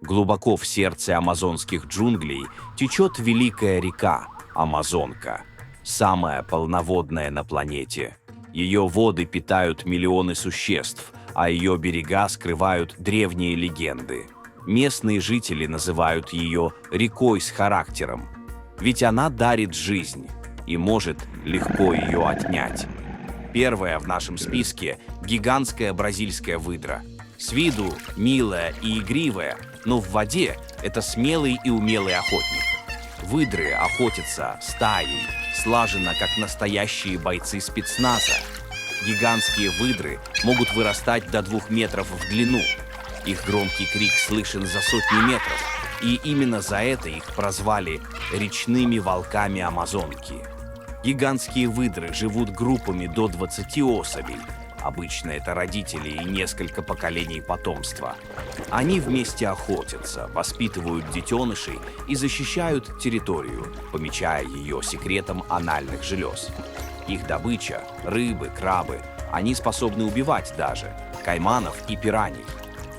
Глубоко в сердце амазонских джунглей течет великая река Амазонка, самая полноводная на планете. Ее воды питают миллионы существ, а ее берега скрывают древние легенды. Местные жители называют ее рекой с характером, ведь она дарит жизнь и может легко ее отнять. Первая в нашем списке – гигантская бразильская выдра. С виду милая и игривая, но в воде это смелый и умелый охотник. Выдры охотятся стаей, слаженно, как настоящие бойцы спецназа. Гигантские выдры могут вырастать до 2 метров в длину. Их громкий крик слышен за сотни метров, и именно за это их прозвали речными волками Амазонки. Гигантские выдры живут группами до 20 особей. Обычно это родители и несколько поколений потомства. Они вместе охотятся, воспитывают детенышей и защищают территорию, помечая ее секретом анальных желез. Их добыча – рыбы, крабы. Они способны убивать даже кайманов и пираний.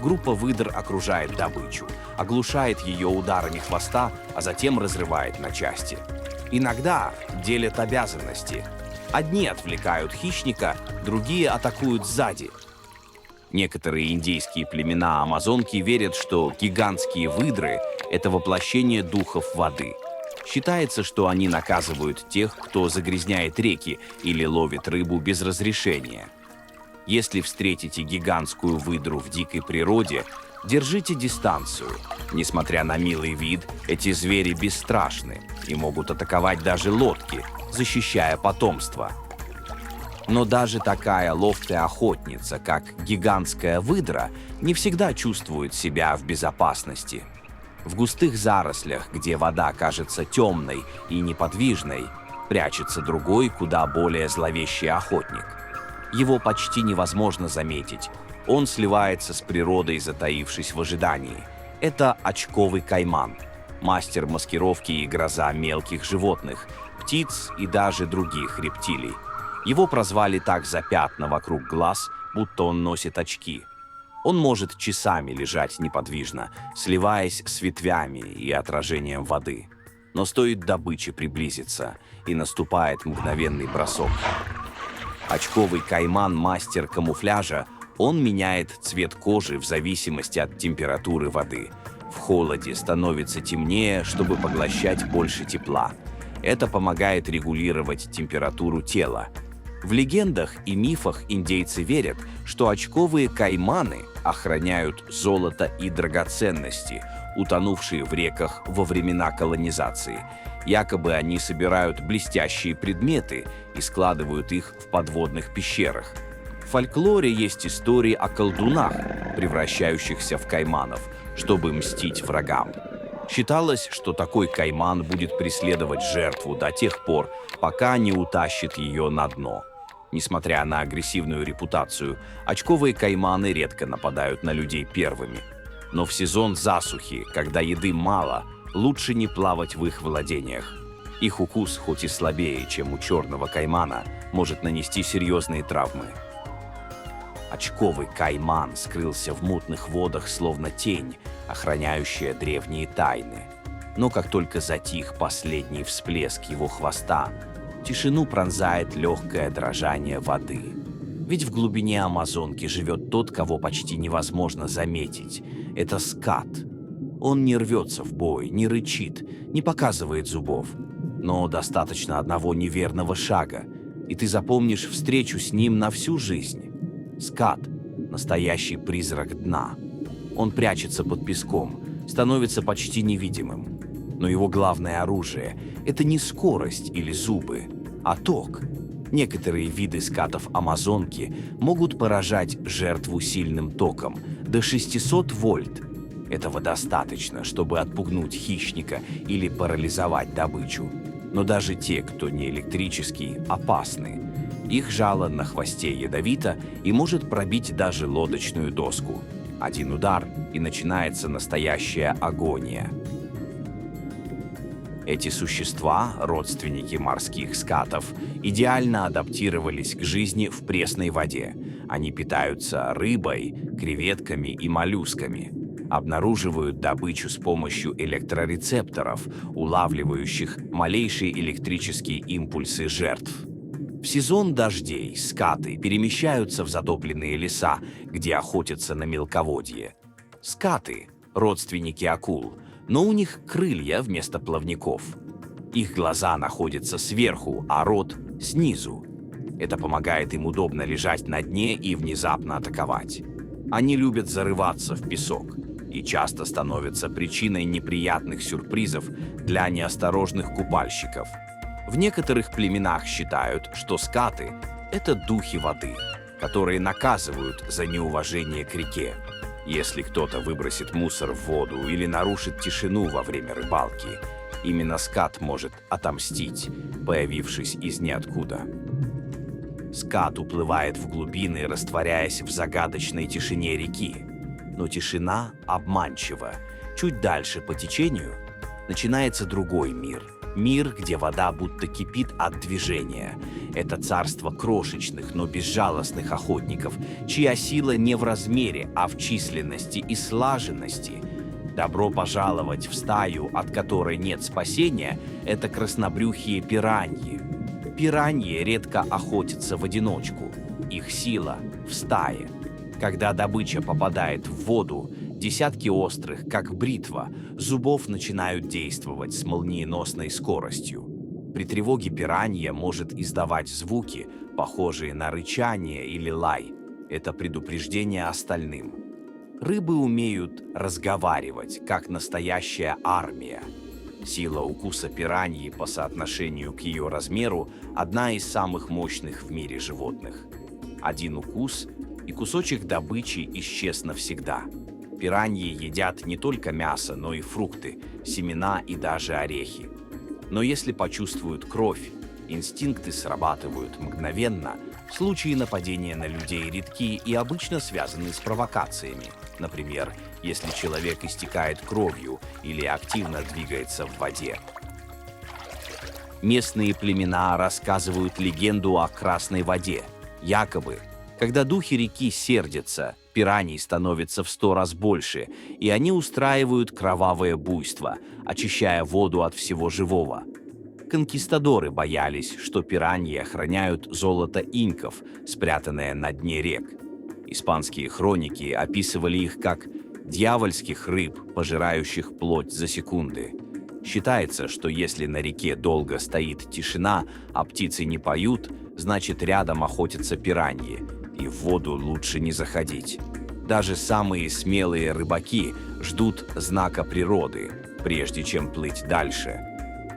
Группа выдр окружает добычу, оглушает ее ударами хвоста, а затем разрывает на части. Иногда делят обязанности. Одни отвлекают хищника, другие атакуют сзади. Некоторые индейские племена Амазонки верят, что гигантские выдры – это воплощение духов воды. Считается, что они наказывают тех, кто загрязняет реки или ловит рыбу без разрешения. Если встретите гигантскую выдру в дикой природе, держите дистанцию. Несмотря на милый вид, эти звери бесстрашны и могут атаковать даже лодки, защищая потомство. Но даже такая ловкая охотница, как гигантская выдра, не всегда чувствует себя в безопасности. В густых зарослях, где вода кажется темной и неподвижной, прячется другой, куда более зловещий охотник. Его почти невозможно заметить. Он сливается с природой, затаившись в ожидании. Это очковый кайман, мастер маскировки и гроза мелких животных, птиц и даже других рептилий. Его прозвали так за пятна вокруг глаз, будто он носит очки. Он может часами лежать неподвижно, сливаясь с ветвями и отражением воды. Но стоит добыче приблизиться, и наступает мгновенный бросок. Очковый кайман – мастер камуфляжа. Он меняет цвет кожи в зависимости от температуры воды. В холоде становится темнее, чтобы поглощать больше тепла. Это помогает регулировать температуру тела. В легендах и мифах индейцы верят, что очковые кайманы охраняют золото и драгоценности, утонувшие в реках во времена колонизации. Якобы они собирают блестящие предметы и складывают их в подводных пещерах. В фольклоре есть истории о колдунах, превращающихся в кайманов, чтобы мстить врагам. Считалось, что такой кайман будет преследовать жертву до тех пор, пока не утащит ее на дно. Несмотря на агрессивную репутацию, очковые кайманы редко нападают на людей первыми. Но в сезон засухи, когда еды мало, лучше не плавать в их владениях. Их укус, хоть и слабее, чем у черного каймана, может нанести серьезные травмы. Очковый кайман скрылся в мутных водах, словно тень, охраняющая древние тайны. Но как только затих последний всплеск его хвоста, тишину пронзает легкое дрожание воды. Ведь в глубине Амазонки живет тот, кого почти невозможно заметить. Это скат. Он не рвется в бой, не рычит, не показывает зубов. Но достаточно одного неверного шага, и ты запомнишь встречу с ним на всю жизнь. Скат – настоящий призрак дна. Он прячется под песком, становится почти невидимым. Но его главное оружие – это не скорость или зубы, а ток. Некоторые виды скатов Амазонки могут поражать жертву сильным током до 600 вольт. Этого достаточно, чтобы отпугнуть хищника или парализовать добычу. Но даже те, кто не электрический, опасны. Их жало на хвосте ядовито и может пробить даже лодочную доску. Один удар, и начинается настоящая агония. Эти существа, родственники морских скатов, идеально адаптировались к жизни в пресной воде. Они питаются рыбой, креветками и моллюсками. обнаруживают добычу с помощью электрорецепторов, улавливающих малейшие электрические импульсы жертв. В сезон дождей скаты перемещаются в затопленные леса, где охотятся на мелководье. Скаты – родственники акул, но у них крылья вместо плавников. Их глаза находятся сверху, а рот – снизу. Это помогает им удобно лежать на дне и внезапно атаковать. Они любят зарываться в песок и часто становятся причиной неприятных сюрпризов для неосторожных купальщиков. В некоторых племенах считают, что скаты – это духи воды, которые наказывают за неуважение к реке. Если кто-то выбросит мусор в воду или нарушит тишину во время рыбалки, именно скат может отомстить, появившись из ниоткуда. Скат уплывает в глубины, растворяясь в загадочной тишине реки. Но тишина обманчива. Чуть дальше по течению начинается другой мир. Мир, где вода будто кипит от движения. Это царство крошечных, но безжалостных охотников, чья сила не в размере, а в численности и слаженности. Добро пожаловать в стаю, от которой нет спасения, это краснобрюхие пираньи. Пираньи редко охотятся в одиночку. Их сила в стае. Когда добыча попадает в воду, десятки острых, как бритва, зубов начинают действовать с молниеносной скоростью. При тревоге пиранья может издавать звуки, похожие на рычание или лай. Это предупреждение остальным. Рыбы умеют разговаривать, как настоящая армия. Сила укуса пираньи по соотношению к ее размеру – одна из самых мощных в мире животных. Один укус, и кусочек добычи исчез навсегда. Пираньи едят не только мясо, но и фрукты, семена и даже орехи. Но если почувствуют кровь, инстинкты срабатывают мгновенно. Случаи нападения на людей редки и обычно связаны с провокациями. Например, если человек истекает кровью или активно двигается в воде. Местные племена рассказывают легенду о красной воде. Якобы, когда духи реки сердятся, пираний становится в 100 раз больше, и они устраивают кровавое буйство, очищая воду от всего живого. Конкистадоры боялись, что пираньи охраняют золото инков, спрятанное на дне рек. Испанские хроники описывали их как дьявольских рыб, пожирающих плоть за секунды. Считается, что если на реке долго стоит тишина, а птицы не поют, значит рядом охотятся пираньи, и в воду лучше не заходить. Даже самые смелые рыбаки ждут знака природы, прежде чем плыть дальше.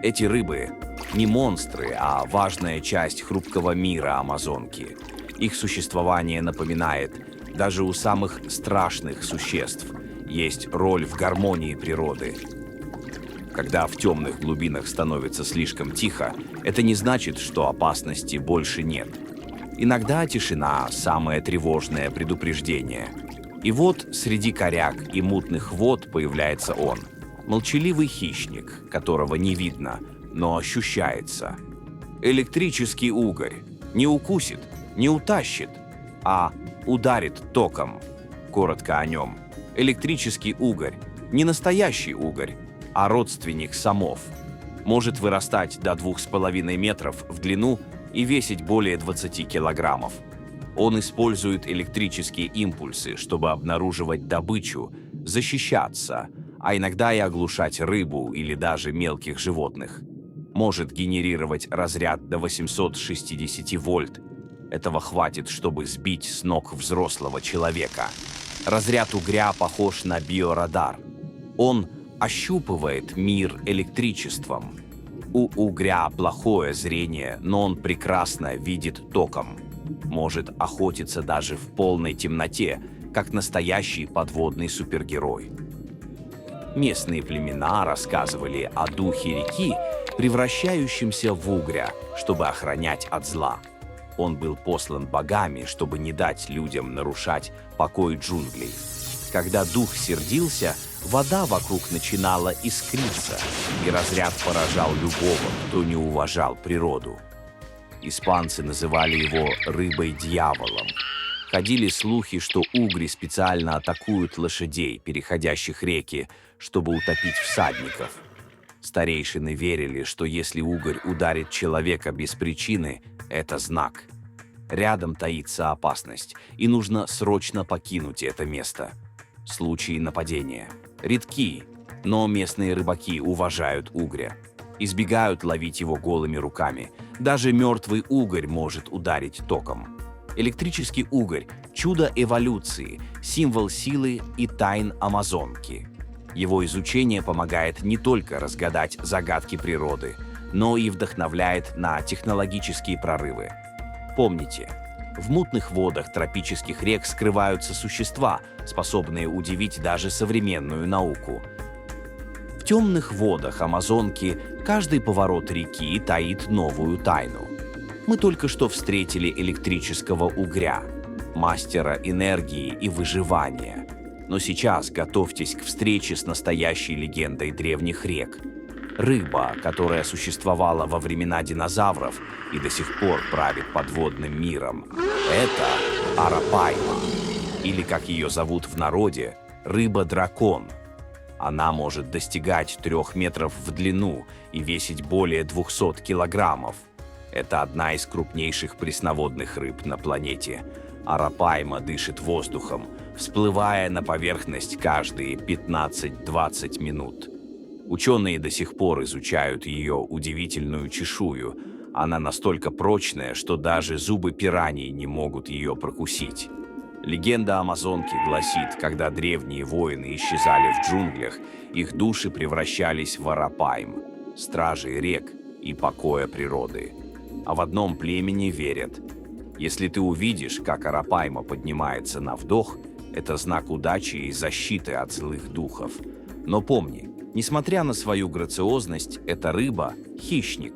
Эти рыбы не монстры, а важная часть хрупкого мира Амазонки. Их существование напоминает, даже у самых страшных существ есть роль в гармонии природы. Когда в темных глубинах становится слишком тихо, это не значит, что опасности больше нет. Иногда тишина – самое тревожное предупреждение. И вот среди коряг и мутных вод появляется он. Молчаливый хищник, которого не видно, но ощущается. Электрический угорь. Не укусит, не утащит, а ударит током. Коротко о нем. Электрический угорь. Не настоящий угорь, а родственник самов. Может вырастать до 2,5 метров в длину и весить более 20 килограммов. Он использует электрические импульсы, чтобы обнаруживать добычу, защищаться, а иногда и оглушать рыбу или даже мелких животных. Может генерировать разряд до 860 вольт. Этого хватит, чтобы сбить с ног взрослого человека. Разряд угря похож на биорадар. Он ощупывает мир электричеством. У угря плохое зрение, но он прекрасно видит током. Может охотиться даже в полной темноте, как настоящий подводный супергерой. Местные племена рассказывали о духе реки, превращающемся в угря, чтобы охранять от зла. Он был послан богами, чтобы не дать людям нарушать покой джунглей. Когда дух сердился, вода вокруг начинала искриться, и разряд поражал любого, кто не уважал природу. Испанцы называли его рыбой-дьяволом. Ходили слухи, что угри специально атакуют лошадей, переходящих реки, чтобы утопить всадников. Старейшины верили, что если угорь ударит человека без причины, это знак. Рядом таится опасность, и нужно срочно покинуть это место. Случаи нападения редки, но местные рыбаки уважают угря. Избегают ловить его голыми руками. Даже мертвый угорь может ударить током. Электрический угорь – чудо эволюции, символ силы и тайн Амазонки. Его изучение помогает не только разгадать загадки природы, но и вдохновляет на технологические прорывы. Помните, в мутных водах тропических рек скрываются существа, способные удивить даже современную науку. В темных водах Амазонки каждый поворот реки таит новую тайну. Мы только что встретили электрического угря, мастера энергии и выживания. Но сейчас готовьтесь к встрече с настоящей легендой древних рек. Рыба, которая существовала во времена динозавров и до сих пор правит подводным миром. Это арапайма, или, как ее зовут в народе, рыба-дракон. Она может достигать 3 метров в длину и весить более 200 килограммов. Это одна из крупнейших пресноводных рыб на планете. Арапайма дышит воздухом, всплывая на поверхность каждые 15-20 минут. Ученые до сих пор изучают ее удивительную чешую. Она настолько прочная, что даже зубы пираний не могут ее прокусить. Легенда Амазонки гласит, когда древние воины исчезали в джунглях, их души превращались в арапайм, стражей рек и покоя природы. А в одном племени верят: если ты увидишь, как арапайма поднимается на вдох, это знак удачи и защиты от злых духов. Но помни, несмотря на свою грациозность, эта рыба – хищник.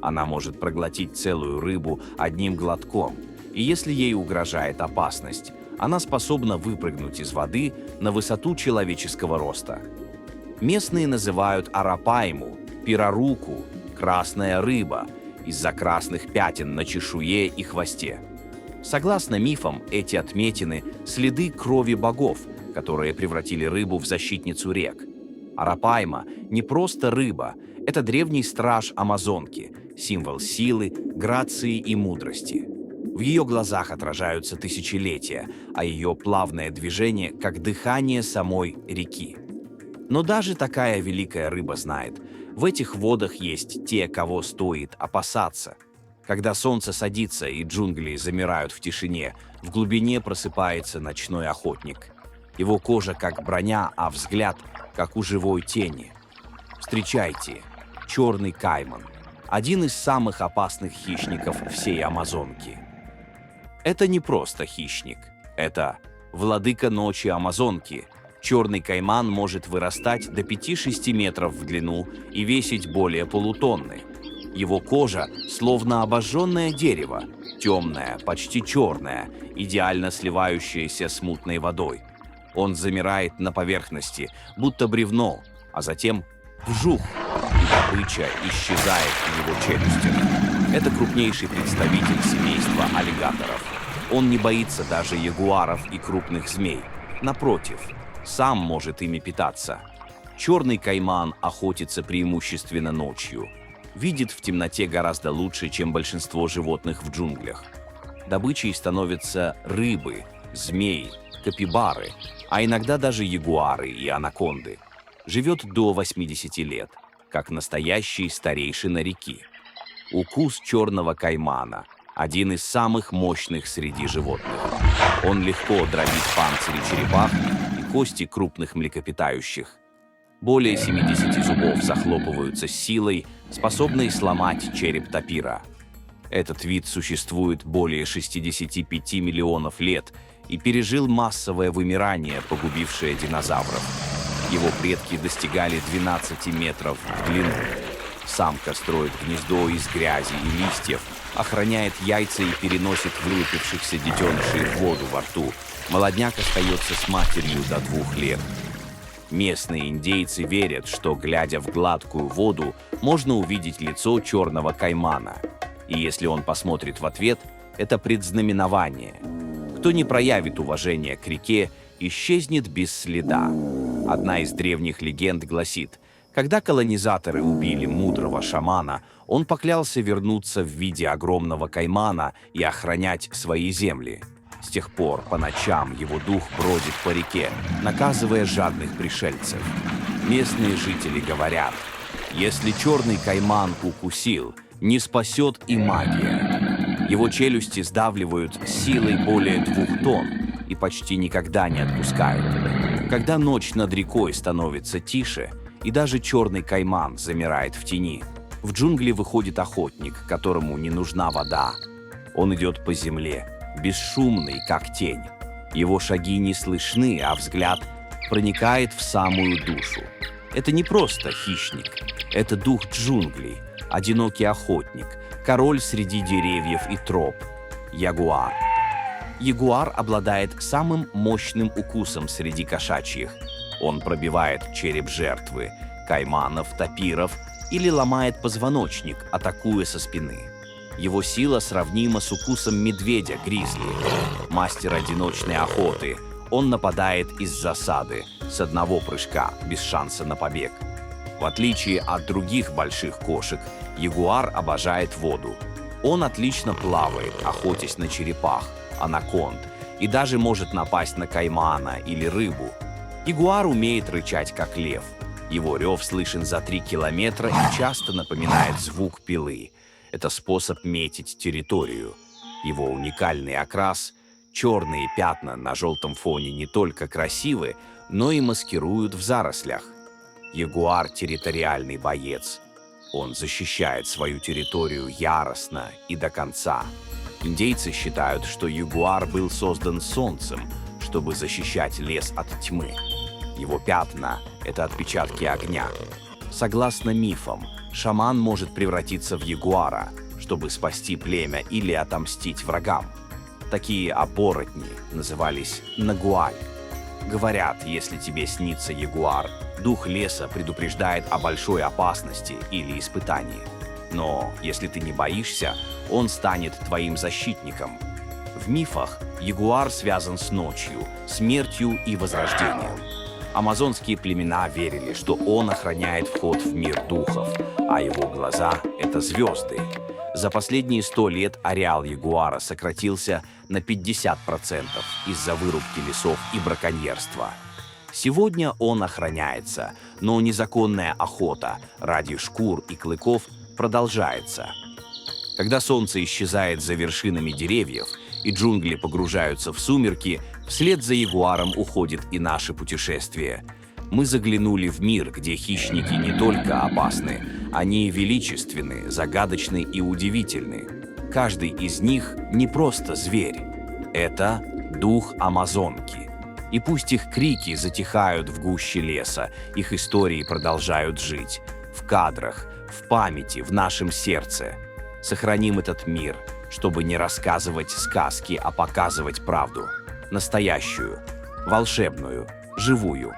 Она может проглотить целую рыбу одним глотком, и если ей угрожает опасность, она способна выпрыгнуть из воды на высоту человеческого роста. Местные называют арапайму пираруку – красная рыба, из-за красных пятен на чешуе и хвосте. Согласно мифам, эти отметины – следы крови богов, которые превратили рыбу в защитницу рек. Арапайма не просто рыба, это древний страж Амазонки, символ силы, грации и мудрости. В ее глазах отражаются тысячелетия, а ее плавное движение – как дыхание самой реки. Но даже такая великая рыба знает, в этих водах есть те, кого стоит опасаться. Когда солнце садится и джунгли замирают в тишине, в глубине просыпается ночной охотник. Его кожа как броня, а взгляд как у живой тени. Встречайте, черный кайман, один из самых опасных хищников всей Амазонки. Это не просто хищник, это владыка ночи Амазонки. Черный кайман может вырастать до 5-6 метров в длину и весить более полутонны. Его кожа словно обожженное дерево, темная, почти черная, идеально сливающаяся с мутной водой. Он замирает на поверхности, будто бревно, а затем вжух, и добыча исчезает в его челюстях. Это крупнейший представитель семейства аллигаторов. Он не боится даже ягуаров и крупных змей. Напротив, сам может ими питаться. Черный кайман охотится преимущественно ночью. Видит в темноте гораздо лучше, чем большинство животных в джунглях. Добычей становятся рыбы, змеи, капибары, а иногда даже ягуары и анаконды. Живет до 80 лет, как настоящий старейшина реки. Укус черного каймана – один из самых мощных среди животных. Он легко дробит панцири черепах и кости крупных млекопитающих. Более 70 зубов захлопываются с силой, способной сломать череп тапира. Этот вид существует более 65 миллионов лет и пережил массовое вымирание, погубившее динозавров. Его предки достигали 12 метров в длину. Самка строит гнездо из грязи и листьев, охраняет яйца и переносит вылупившихся детенышей в воду во рту. Молодняк остается с матерью до 2 лет. Местные индейцы верят, что, глядя в гладкую воду, можно увидеть лицо черного каймана. И если он посмотрит в ответ, это предзнаменование. Кто не проявит уважения к реке, исчезнет без следа. Одна из древних легенд гласит, когда колонизаторы убили мудрого шамана, он поклялся вернуться в виде огромного каймана и охранять свои земли. С тех пор по ночам его дух бродит по реке, наказывая жадных пришельцев. Местные жители говорят, если черный кайман укусил, не спасет и магия. Его челюсти сдавливают силой более 2 тонн и почти никогда не отпускают. Когда ночь над рекой становится тише, и даже черный кайман замирает в тени, в джунгли выходит охотник, которому не нужна вода. Он идет по земле, бесшумный, как тень. Его шаги не слышны, а взгляд проникает в самую душу. Это не просто хищник, это дух джунглей, одинокий охотник, король среди деревьев и троп, ягуар. Ягуар обладает самым мощным укусом среди кошачьих. Он пробивает череп жертвы, кайманов, тапиров или ломает позвоночник, атакуя со спины. Его сила сравнима с укусом медведя-гризли, мастер одиночной охоты. Он нападает из засады, с одного прыжка, без шанса на побег. В отличие от других больших кошек, ягуар обожает воду. Он отлично плавает, охотясь на черепах, анаконд, и даже может напасть на каймана или рыбу. Ягуар умеет рычать, как лев. Его рев слышен за 3 километра и часто напоминает звук пилы. Это способ метить территорию. Его уникальный окрас – черные пятна на желтом фоне не только красивы, но и маскируют в зарослях. Ягуар – территориальный боец. Он защищает свою территорию яростно и до конца. Индейцы считают, что ягуар был создан солнцем, чтобы защищать лес от тьмы. Его пятна – это отпечатки огня. Согласно мифам, шаман может превратиться в ягуара, чтобы спасти племя или отомстить врагам. Такие оборотни назывались нагуаль. Говорят, если тебе снится ягуар, дух леса предупреждает о большой опасности или испытании. Но если ты не боишься, он станет твоим защитником. В мифах ягуар связан с ночью, смертью и возрождением. Амазонские племена верили, что он охраняет вход в мир духов, а его глаза — это звезды. За последние 100 лет ареал ягуара сократился на 50% из-за вырубки лесов и браконьерства. Сегодня он охраняется, но незаконная охота ради шкур и клыков продолжается. Когда солнце исчезает за вершинами деревьев и джунгли погружаются в сумерки, вслед за ягуаром уходит и наше путешествие. Мы заглянули в мир, где хищники не только опасны, они величественны, загадочны и удивительны. Каждый из них не просто зверь. Это дух амазонки. И пусть их крики затихают в гуще леса, их истории продолжают жить. В кадрах, в памяти, в нашем сердце. Сохраним этот мир, чтобы не рассказывать сказки, а показывать правду. Настоящую, волшебную, живую.